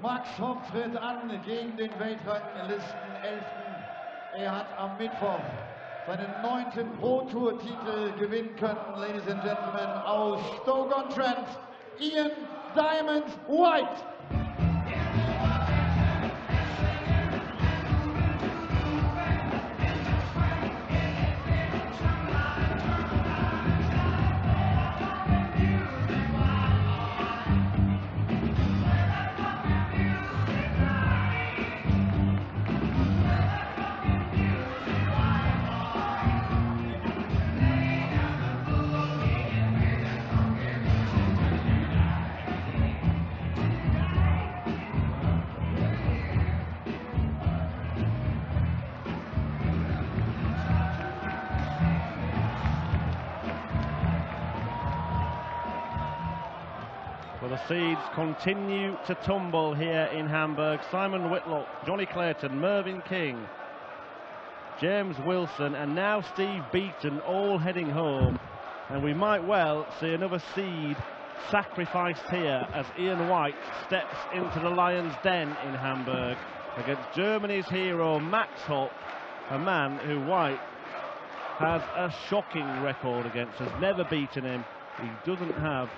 Max Hopp tritt an gegen den Weltranglisten 11. Er hat am Mittwoch seinen 9. Pro-Tour-Titel gewinnen können, ladies and gentlemen, aus Stoke-on-Trent, Ian Diamond White. Well, the seeds continue to tumble here in Hamburg. Simon Whitlock, Johnny Clayton, Mervyn King, James Wilson and now Steve Beaton all heading home. And we might well see another seed sacrificed here as Ian White steps into the Lion's Den in Hamburg against Germany's hero Max Hopp, a man who White has a shocking record against, has never beaten him. He doesn't have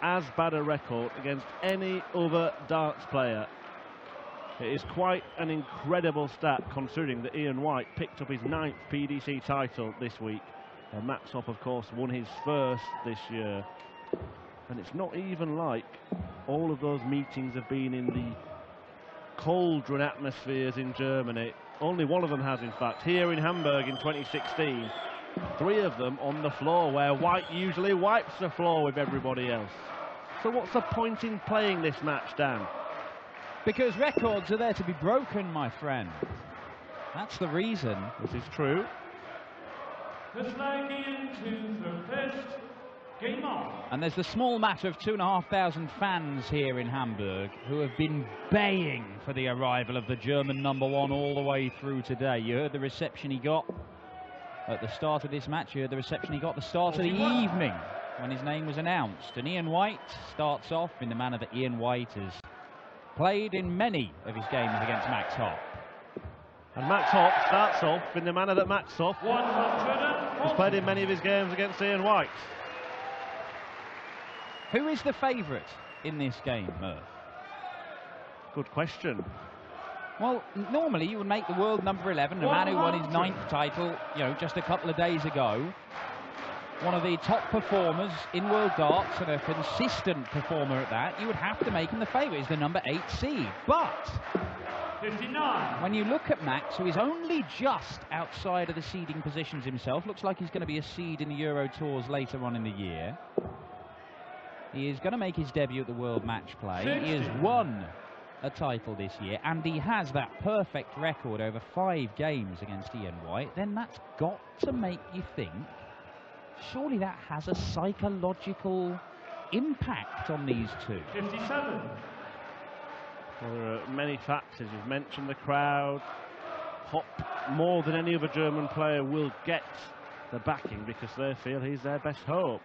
as bad a record against any other darts player. It is quite an incredible stat considering that Ian White picked up his 9th PDC title this week. And Max Hopp, of course, won his first this year. And it's not even like all of those meetings have been in the cauldron atmospheres in Germany. Only one of them has, in fact, here in Hamburg in 2016. 3 of them on the floor, where White usually wipes the floor with everybody else. So what's the point in playing this match, Dan? Because records are there to be broken, my friend. That's the reason. This is true. Just like into the first game on. And there's the small matter of 2,500 fans here in Hamburg who have been baying for the arrival of the German #1 all the way through today. You heard the reception he got at the start of this match. You heard the reception he got at the start of the evening when his name was announced. And Ian White starts off in the manner that Ian White has played in many of his games against Max Hopp. And Max Hopp starts off in the manner that Max Hopp has played in many of his games against Ian White. Who is the favourite in this game, Murph? Good question. Well, normally you would make the world #11, the man who won his 9th title, you know, just a couple of days ago. One of the top performers in world darts and a consistent performer at that. You would have to make him the favourite. He's the #8 seed. But 59. when you look at Max, who is only just outside of the seeding positions himself, looks like he's going to be a seed in the Euro Tours later on in the year. He is going to make his debut at the World Matchplay. He has won a title this year, and he has that perfect record over 5 games against Ian White. Then that's got to make you think, surely that has a psychological impact on these two. 57. Well, there are many factors. You've mentioned the crowd. Hopp, more than any other German player, will get the backing because they feel he's their best hope.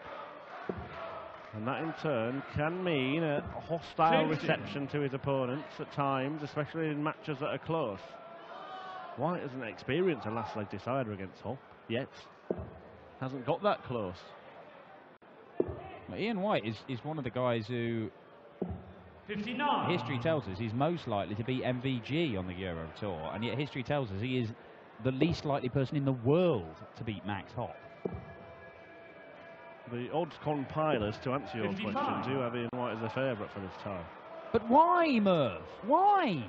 And that in turn can mean a hostile reception to his opponents at times, especially in matches that are close. White hasn't experienced a last leg decider against Hopp yet. Hasn't got that close. Well, Ian White is one of the guys who 59. history tells us he's most likely to beat MVG on the Euro Tour, and yet history tells us he is the least likely person in the world to beat Max Hopp. The odds compilers, to answer your 55. question, do have Ian White as a favourite for this time. But why, Merv? Why?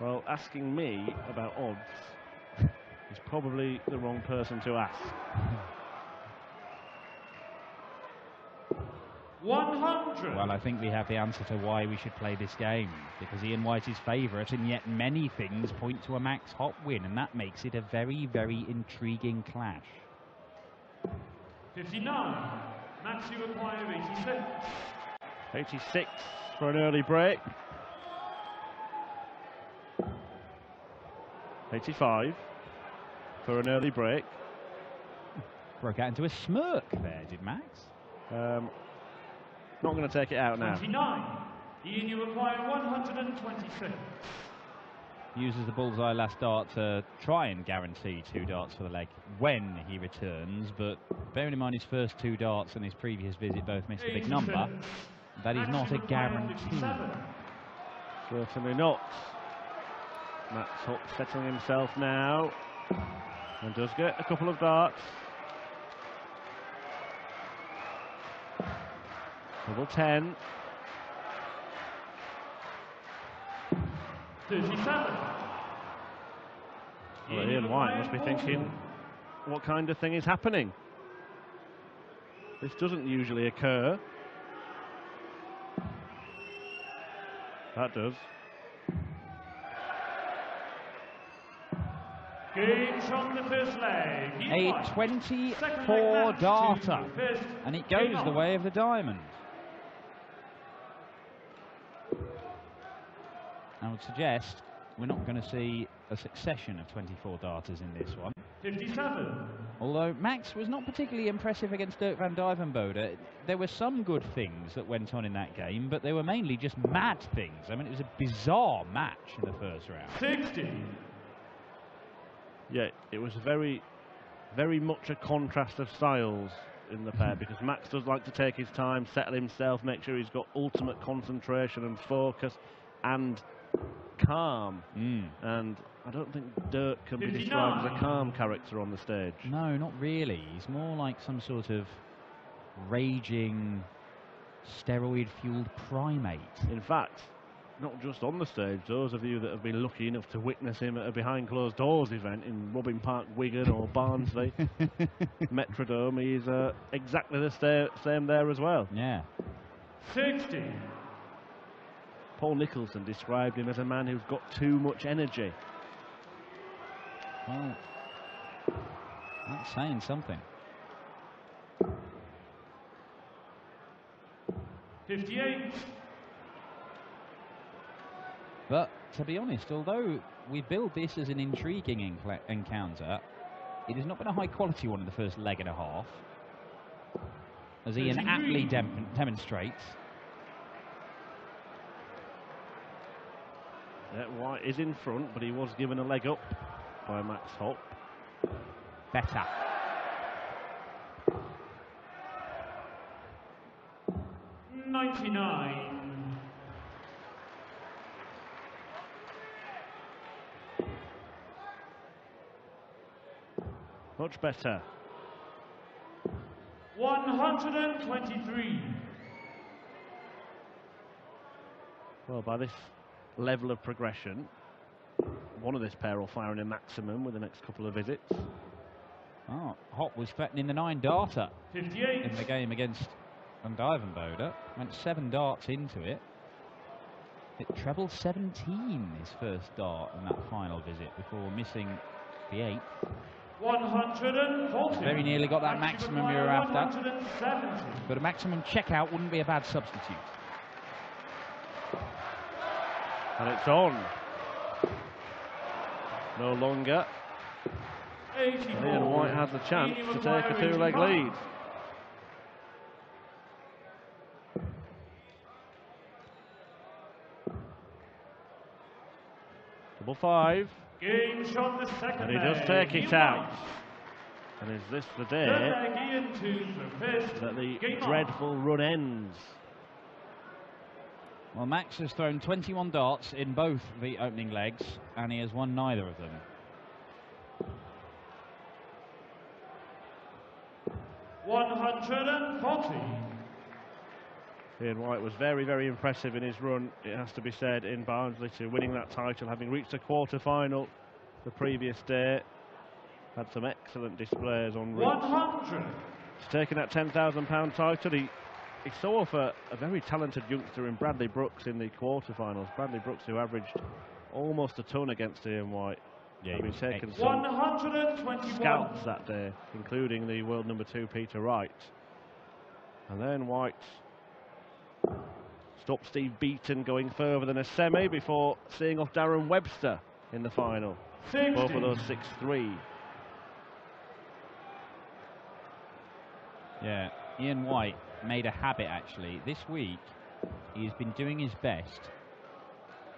Well, asking me about odds is probably the wrong person to ask. 100. Well, I think we have the answer to why we should play this game, because Ian White is favourite, and yet many things point to a Max Hopp win, and that makes it a very, very intriguing clash. 59. Max, you require 86. 86 for an early break. 85 for an early break. Broke out into a smirk there, did Max? Not going to take it out now. 29. Ian, you require 126. Uses the bullseye last dart to try and guarantee 2 darts for the leg when he returns, but bearing in mind his first 2 darts and his previous visit both missed a big number, that is not a guarantee. Certainly not. Max Hopp settling himself now and does get a couple of darts. Double 10. 37. Well, Ian White must be thinking, what kind of thing is happening? This doesn't usually occur. That does. Game from the first leg. A 24 darter, and it goes the way of the diamond. I would suggest we're not going to see a succession of 24 darters in this one. 57. Although Max was not particularly impressive against Dirk van Dijvenbode. There were some good things that went on in that game, but they were mainly just mad things. I mean, it was a bizarre match in the first round. 60. Yeah, it was very much a contrast of styles in the pair, because Max does like to take his time, settle himself, make sure he's got ultimate concentration and focus and calm. And I don't think Dirk can be described as a calm character on the stage. No, not really. He's more like some sort of raging, steroid-fueled primate. In fact, not just on the stage, those of you that have been lucky enough to witness him at a behind-closed-doors event in Robin Park, Wigan or Barnsley, Metrodome, he's exactly the same there as well. Yeah. 60. Paul Nicholson described him as a man who's got too much energy. Well, that's saying something. 58. But to be honest, although we build this as an intriguing encounter, it has not been a high-quality one in the first leg and a half, as Ian aptly demonstrates. Yeah, White is in front, but he was given a leg up by Max Hopp. Better. $99. Much better. 123. Well, by this level of progression, one of this pair will fire in a maximum with the next couple of visits. Oh, Hopp was threatening the 9 darter 58. in the game against Van Dijvenbode. Went 7 darts into it. It trebled 17 his first dart in that final visit before missing the 8th. 140. Very nearly got that maximum you were after. 170. But a maximum checkout wouldn't be a bad substitute. And it's on. No longer. 84. Ian White has the chance to take a 2-leg lead. Double 5. Game shot the second And he does leg. take it Ian out. White. And is this the Third day leg, Ian to the first. that the Game on. dreadful run ends? Well, Max has thrown 21 darts in both the opening legs, and he has won neither of them. 140. Ian White was very impressive in his run, it has to be said, in Barnsley, to winning that title, having reached a quarter-final the previous day. Had some excellent displays on route. 100. He's taken that £10,000 title. He saw off a very talented youngster in Bradley Brooks in the quarterfinals. Bradley Brooks, who averaged almost a ton against Ian White. Yeah, having taken some 121. scalps that day, including the world number 2 Peter Wright. And then White stopped Steve Beaton going further than a semi before seeing off Darren Webster in the final. 60. Both of those 6-3. Yeah, Ian White made a habit, actually. This week, he has been doing his best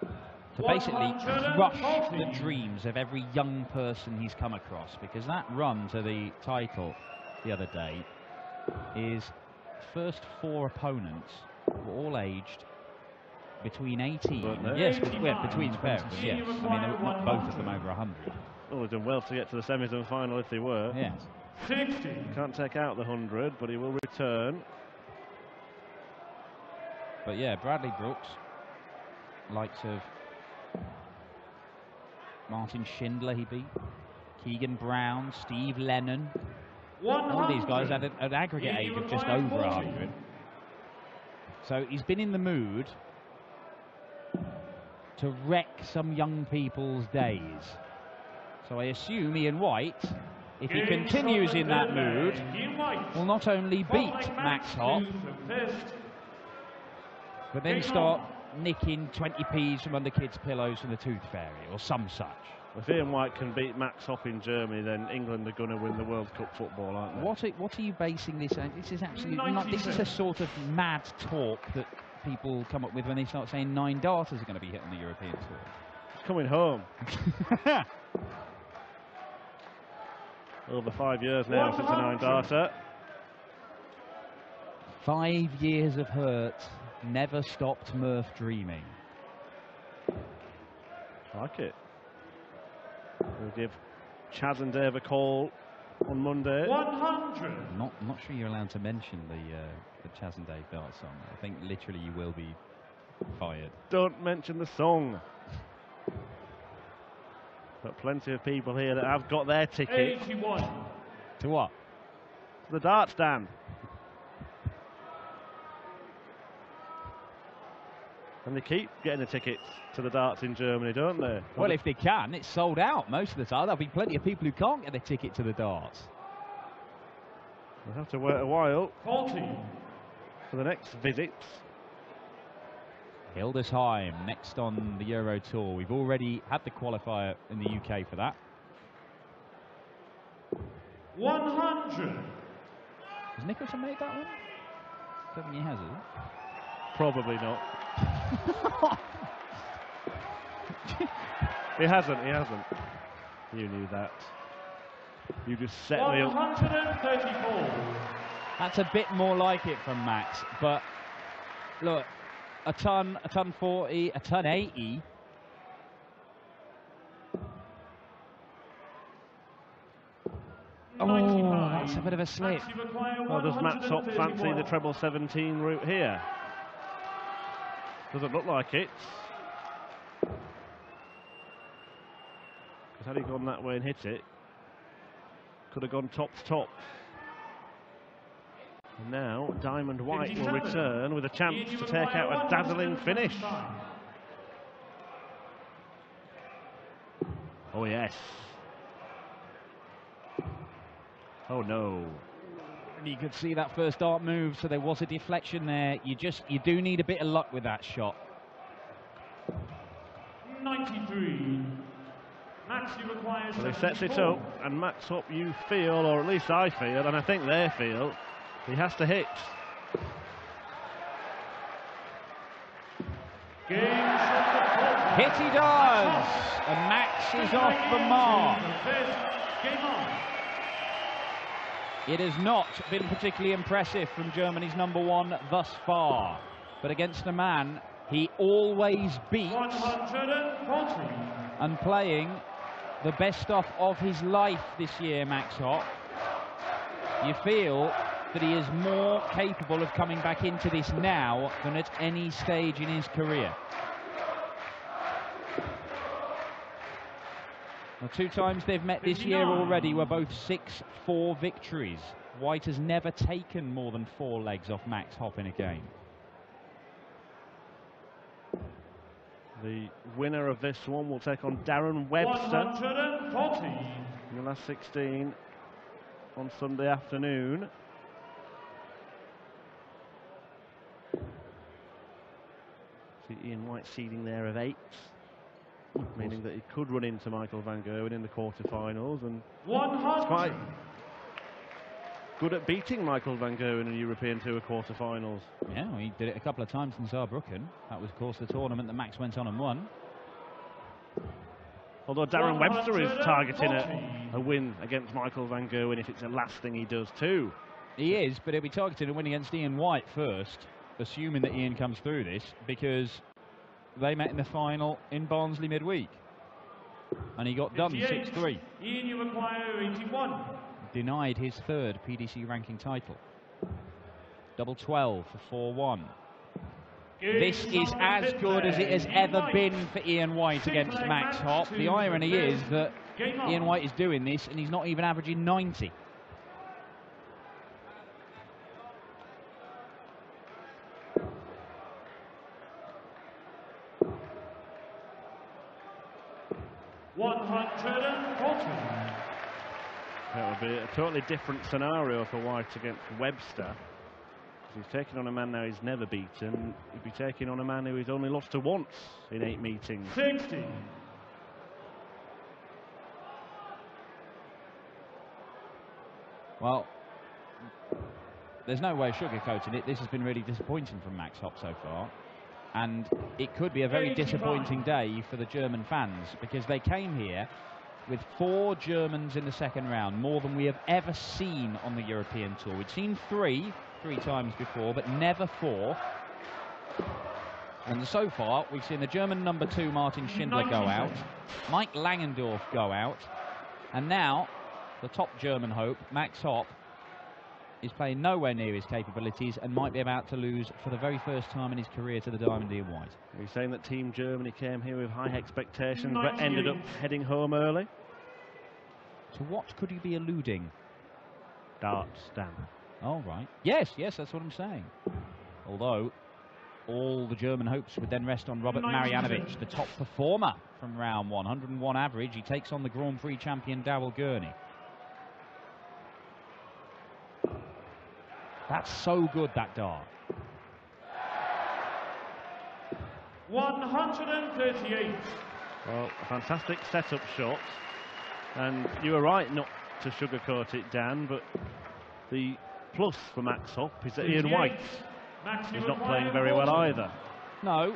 to basically crush the dreams of every young person he's come across, because that run to the title the other day, his first 4 opponents were all aged between 18. Yes, between his parents, yes. I mean, not both of them over 100. Oh, they've done well to get to the semis and final if they were. Yes. 60. Can't take out the 100, but he will return. But yeah, Bradley Brooks, likes of Martin Schindler he beat, Keegan Brown, Steve Lennon. All these guys had an aggregate age of just over 100. So he's been in the mood to wreck some young people's days. So I assume Ian White, if he continues in that mood, will not only beat Max Hopp, but then start nicking 20p's from under kids' pillows from the Tooth Fairy or some such. If Ian White can beat Max Hopp in Germany, then England are going to win the World Cup football, aren't they? What are you basing this on? This is absolutely not. This is a sort of mad talk that people come up with when they start saying 9 darters are going to be hit on the European Tour. It's coming home. Over 5 years now since a 9-darter. 5 years of hurt never stopped Murph dreaming. Like it. We'll give Chaz and Dave a call on Monday. 100. Not sure you're allowed to mention the Chaz and Dave dart song. I think literally you will be fired. Don't mention the song. But plenty of people here that have got their ticket. 81. To what? To the dart stand. And they keep getting the tickets to the darts in Germany, don't they? Well, if they can, it's sold out most of the time. There'll be plenty of people who can't get their ticket to the darts. We'll have to wait a while 40. for the next visit. Hildesheim next on the Euro Tour. We've already had the qualifier in the UK for that. 100. Has Nicholson made that one? I don't think he has, has he? Probably not. He hasn't. You knew that. You just set me up. 134. That's a bit more like it from Max, but look, a ton 40, a ton 80. Oh, that's a bit of a slip. Well, does Max Hopp fancy the treble 17 route here? Doesn't look like it. Because had he gone that way and hit it, could have gone top to top. And now Diamond White will return with a chance to take out a dazzling finish. Oh yes. Oh no. You could see that first dart move, so there was a deflection there. You do need a bit of luck with that shot. 93. Max, you require. Well, he sets it up, and Max Hopp, you feel, or at least I feel, and I think they feel, he has to hit. Hit he does, and Max is off the mark. Game on. It has not been particularly impressive from Germany's #1 thus far, but against a man he always beats 140. and playing the best stuff of his life this year, Max Hopp. You feel that he is more capable of coming back into this now than at any stage in his career. The 2 times they've met this year already were both 6-4 victories. White has never taken more than 4 legs off Max Hopp in a game. The winner of this one will take on Darren Webster 140. in the last 16 on Sunday afternoon. See Ian White seeding there of 8. Meaning that he could run into Michael van Gerwen in the quarterfinals, and 100. it's quite good at beating Michael van Gerwen in European Tour quarterfinals. Yeah, well, he did it a couple of times in Saarbrücken. That was, of course, the tournament that Max went on and won. Although Darren Webster is targeting a win against Michael van Gerwen if it's the last thing he does too. He is, but he'll be targeting a win against Ian White first, assuming that Ian comes through this, because they met in the final in Barnsley midweek. And he got done 6-3. Ian, you require 81. Denied his third PDC ranking title. Double 12 for 4-1. This is as good as it has ever been for Ian White against Max Hopp. The irony is that Ian White is doing this and he's not even averaging 90. That would be a totally different scenario for White against Webster. He's taking on a man now he's never beaten. He'd be taking on a man who he's only lost to once in 8 meetings. 60. Well, there's no way of sugarcoating it. This has been really disappointing from Max Hopp so far. And it could be a very disappointing day for the German fans, because they came here with 4 Germans in the second round, more than we have ever seen on the European Tour. We'd seen 3 times before, but never 4. And so far, we've seen the German number 2, Martin Schindler, go out, Mike Langendorf go out, and now the top German hope, Max Hopp, is playing nowhere near his capabilities and might be about to lose for the very first time in his career to the Diamond Ian White. He's saying that Team Germany came here with high expectations but ended up heading home early. To what could he be alluding? Darts, Dan. Oh, right. Yes, that's what I'm saying. Although, all the German hopes would then rest on Robert Marjanovic, the top performer from round 1. 101 average. He takes on the Grand Prix champion Darrell Gurney. That's so good, that dart. 138. Well, a fantastic setup shot. And you were right not to sugarcoat it, Dan, but the plus for Max Hopp is that Ian White is not playing very well either. No,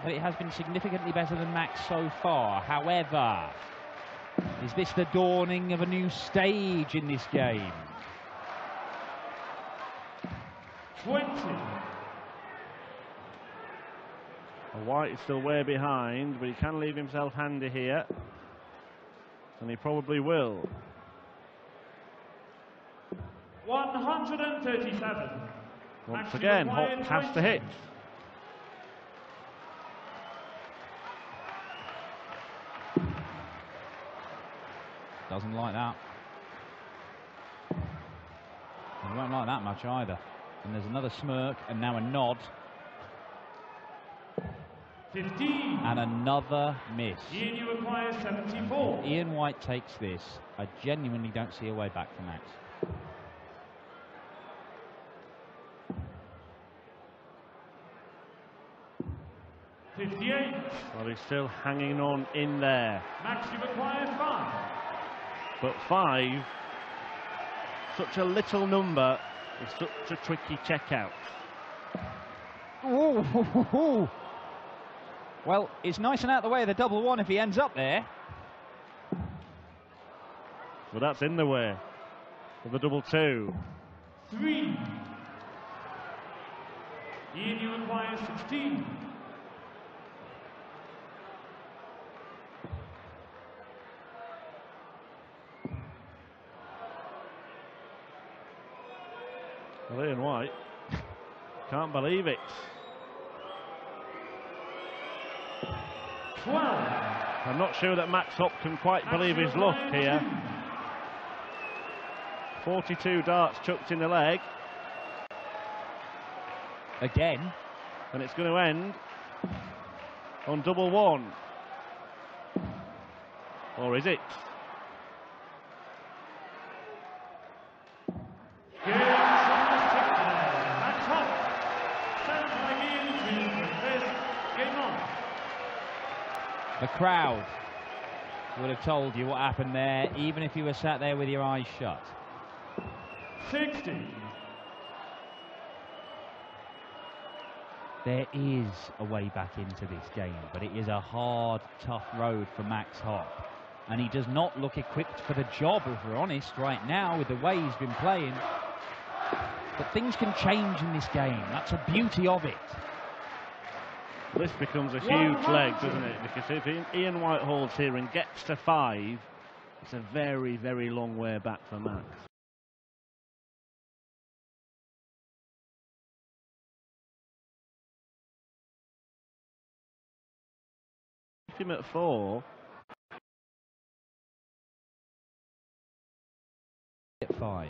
but it has been significantly better than Max so far. However, is this the dawning of a new stage in this game? 20. White is still way behind, but he can leave himself handy here. And he probably will. 137. Once again, Hopp has to hit. Doesn't like that. He won't like that much either. And there's another smirk, and now a nod. 15. And another miss. Ian, you require 74. Ian White takes this. I genuinely don't see a way back for Max. Well, he's still hanging on in there. Max, you require 5. But 5, such a little number, is such a tricky checkout. Ooh. Well, it's nice and out of the way of the double 1 if he ends up there. Well, that's in the way of the double 2. 3. Ian, you require 16. Well, Ian White can't believe it. 12. I'm not sure that Max Hopp can quite believe his luck here. 42 darts chucked in the leg. Again. And it's going to end on double 1. Or is it? The crowd would have told you what happened there, even if you were sat there with your eyes shut. 60. There is a way back into this game, but it is a hard, tough road for Max Hopp. And he does not look equipped for the job, if we're honest, right now, with the way he's been playing. But things can change in this game. That's the beauty of it. This becomes a huge leg, doesn't it? Because if Ian White holds here and gets to 5, it's a very, very long way back for Max. Him at 4. At 5.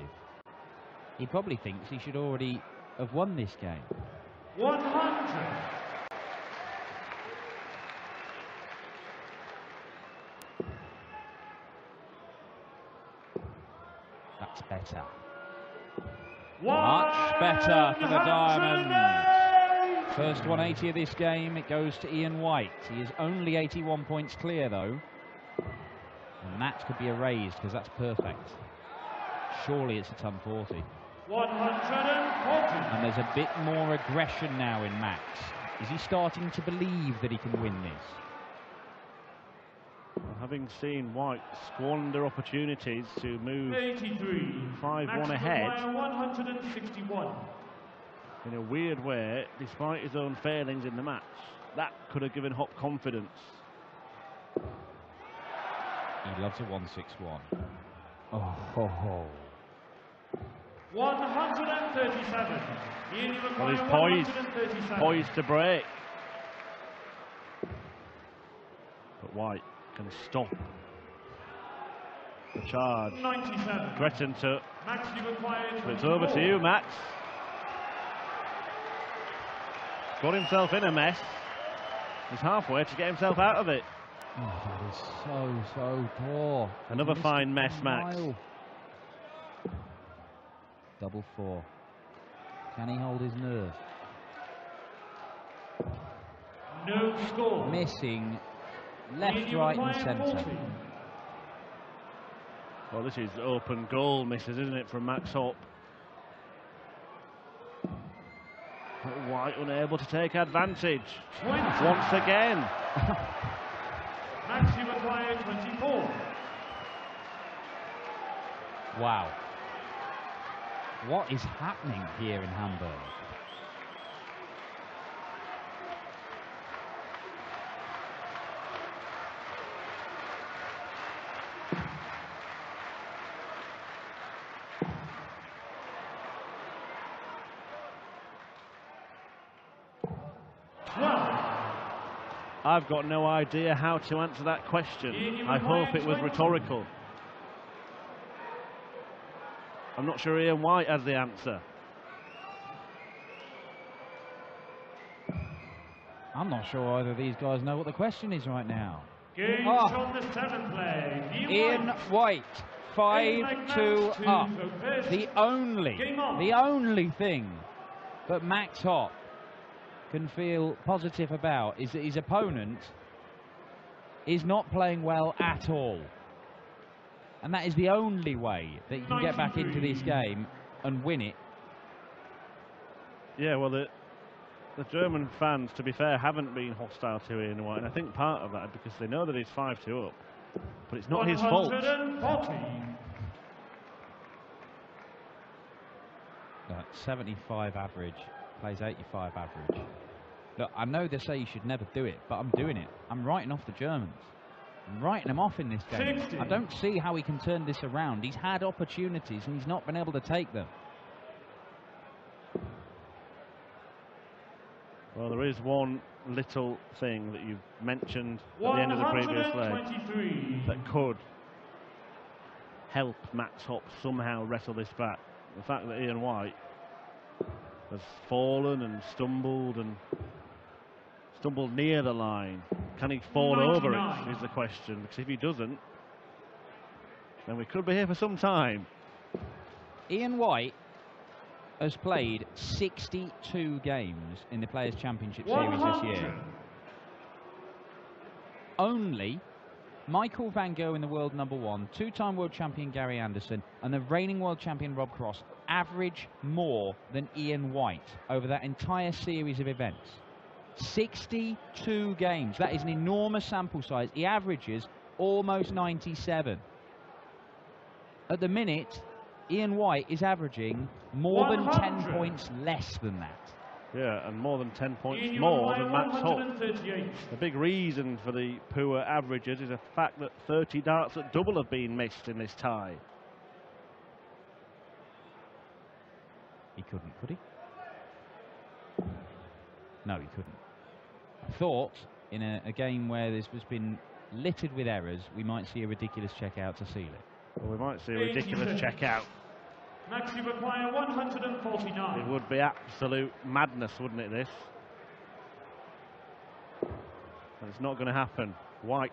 He probably thinks he should already have won this game. 100. That's better. Much better for the Diamonds. First 180 of this game, it goes to Ian White. He is only 81 points clear, though. And that could be erased, because that's perfect. Surely it's a ton 40. 140. And there's a bit more aggression now in Max. Is he starting to believe that he can win this? Well, having seen White squander opportunities to move 83. 5-1 ahead, 161. in a weird way, despite his own failings in the match, that could have given Hopp confidence. He loves a 161. Oh, ho, ho. 137. Well, he's poised to break. But White can stop the charge. 97. Threatened to. Max, you require 24. It's over to you, Max. Got himself in a mess. He's halfway to get himself out of it. Oh, that is so poor. Another fine mess, Max. Double 4. Can he hold his nerve? No score. Missing left, right and centre. Well, this is open goal misses, isn't it, from Max Hopp? But White unable to take advantage. 20. Once again. Max, you require 24. Wow. What is happening here in Hamburg? I've got no idea how to answer that question. I hope it was rhetorical. I'm not sure Ian White has the answer. I'm not sure either of these guys know what the question is right now. Games on the 7th play. Ian White, 5-2 up. The only thing that Max Hopp can feel positive about is that his opponent is not playing well at all. And that is the only way that you can get back into this game and win it. Yeah, well, the German fans, to be fair, haven't been hostile to Ian White, and I think part of that is because they know that he's 5-2 up. But it's not his fault. 75 average, plays 85 average. Look, I know they say you should never do it, but I'm doing it. I'm writing off the Germans. I'm writing them off in this game. 60. I don't see how he can turn this around. He's had opportunities and he's not been able to take them. Well, there is one little thing that you've mentioned at the end of the previous leg that could help Max Hopp somehow wrestle this back. The fact that Ian White has fallen and stumbled near the line. Can he fall 99. over it, is the question. Because if he doesn't, then we could be here for some time. Ian White has played 62 games in the Players' Championship Series this year. Only Michael van Gerwen in the world #1, two-time world champion Gary Anderson, and the reigning world champion Rob Cross average more than Ian White over that entire series of events. 62 games. That is an enormous sample size. He averages almost 97. At the minute, Ian White is averaging more than 10 points less than that. Yeah, and more than 10 points more than Max Hopp. The big reason for the poor averages is the fact that 30 darts at double have been missed in this tie. He couldn't, could he? No, he couldn't. I thought in a game where this has been littered with errors, we might see a ridiculous check out to seal it. Well, we might see a ridiculous check out. Max, you require 149. It would be absolute madness, wouldn't it, this? And it's not going to happen. White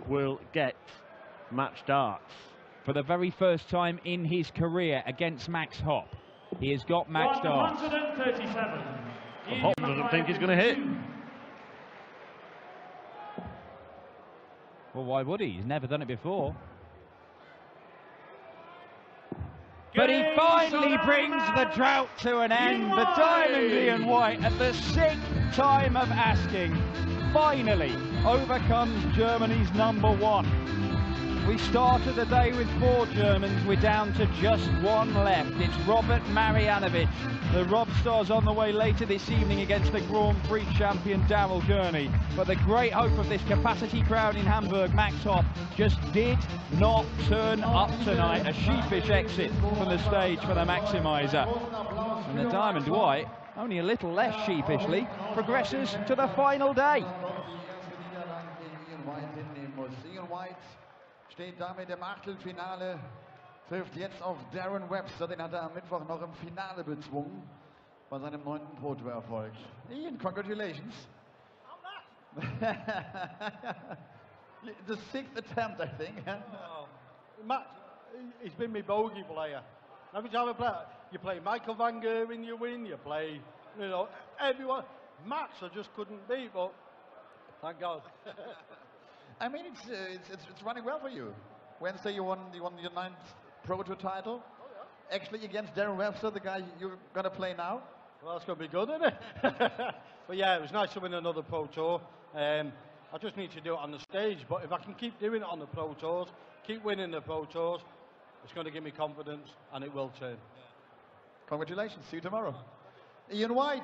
will get match darts. For the very first time in his career against Max Hopp, he has got match darts. 137. Well, Hopp doesn't think he's going to hit. Well, why would he? He's never done it before. But he finally brings the drought to an end. The Diamond Ian White, at the 6th time of asking, finally overcomes Germany's #1. We started the day with 4 Germans. We're down to just 1 left. It's Robert Marjanovic. The Robstars on the way later this evening against the Grand Prix champion Daryl Gurney. But the great hope of this capacity crowd in Hamburg, Max Hopp, just did not turn up tonight. A sheepish exit from the stage for the Maximizer. And the Diamond White, only a little less sheepishly, progresses to the final day. Ian White steht damit im Achtelfinale, trifft jetzt auf Darren Webster, den hat er am Mittwoch noch im Finale bezwungen, bei seinem 9. Pro Tour Erfolg. Ian, congratulations. The 6th attempt, I think. Oh, Max, he's been my bogey player. Every time I play, you play Michael van Gerwen, you win, you play, you know, everyone. Max I just couldn't beat, but thank God. I mean, it's running well for you. Wednesday you won your 9th Pro Tour title. Oh, yeah. Actually against Darren Webster, the guy you're going to play now. Well, that's going to be good, isn't it? But yeah, it was nice to win another Pro Tour. I just need to do it on the stage, but if I can keep doing it on the Pro Tours, keep winning the Pro Tours, it's going to give me confidence, and it will turn. Congratulations, see you tomorrow. Ian White.